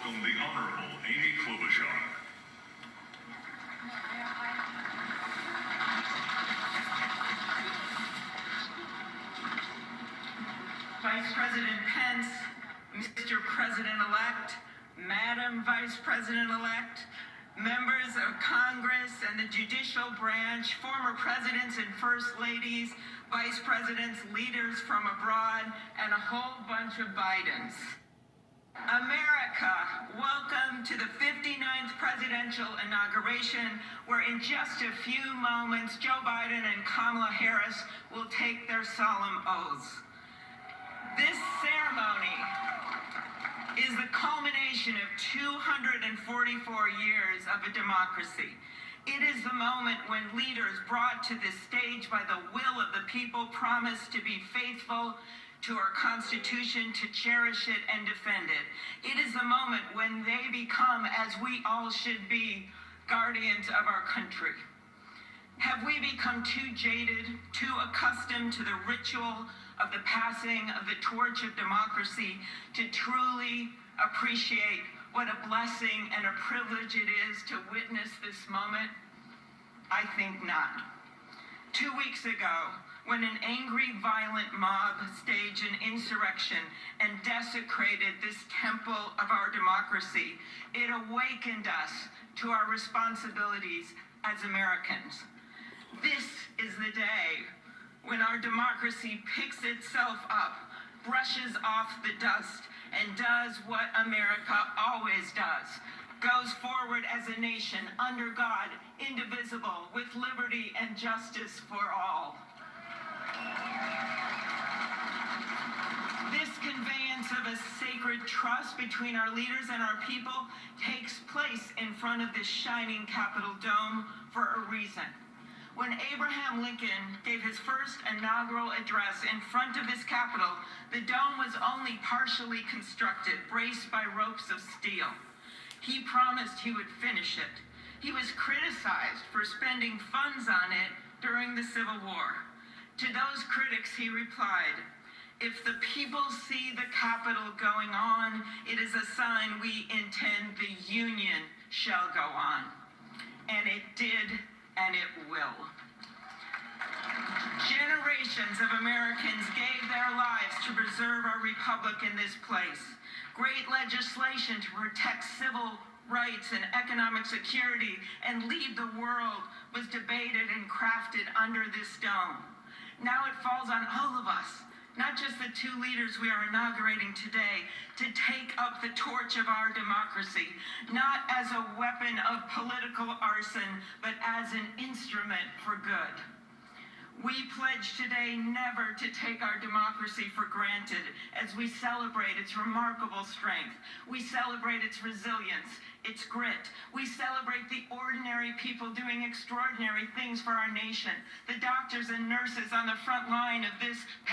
welcome the Honorable Amy Klobuchar. Vice President Pence, Mr. President-elect, Madam Vice President-elect, members of Congress and the judicial branch, former presidents and first ladies, vice presidents, leaders from abroad, and a whole bunch of Bidens. America, welcome to the 59th presidential inauguration, where in just a few moments, Joe Biden and Kamala Harris will take their solemn oaths. This ceremony is the culmination of 244 years of a democracy. It is the moment when leaders brought to this stage by the will of the people promised to be faithful to our Constitution, to cherish it and defend it. It is the moment when they become, as we all should be, guardians of our country. Have we become too jaded, too accustomed to the ritual of the passing of the torch of democracy to truly appreciate what a blessing and a privilege it is to witness this moment? I think not. 2 weeks ago, when an angry, violent mob staged an insurrection and desecrated this temple of our democracy, it awakened us to our responsibilities as Americans. This is the day when our democracy picks itself up, brushes off the dust, and does what America always does: goes forward as a nation under God, indivisible, with liberty and justice for all. This conveyance of a sacred trust between our leaders and our people takes place in front of this shining Capitol dome for a reason. When Abraham Lincoln gave his first inaugural address in front of his Capitol, the dome was only partially constructed, braced by ropes of steel. He promised he would finish it. He was criticized for spending funds on it during the Civil War. To those critics, he replied, "If the people see the Capitol going on, it is a sign we intend the Union shall go on." And it did, and it will. Generations of Americans gave their lives to preserve our republic in this place. Great legislation to protect civil rights and economic security and lead the world was debated and crafted under this dome. Now it falls on all of us, not just the two leaders we are inaugurating today, to take up the torch of our democracy, not as a weapon of political arson, but as an instrument for good. We pledge today never to take our democracy for granted as we celebrate its remarkable strength. We celebrate its resilience, its grit. We celebrate the ordinary people doing extraordinary things for our nation, the doctors and nurses on the front line of this pandemic.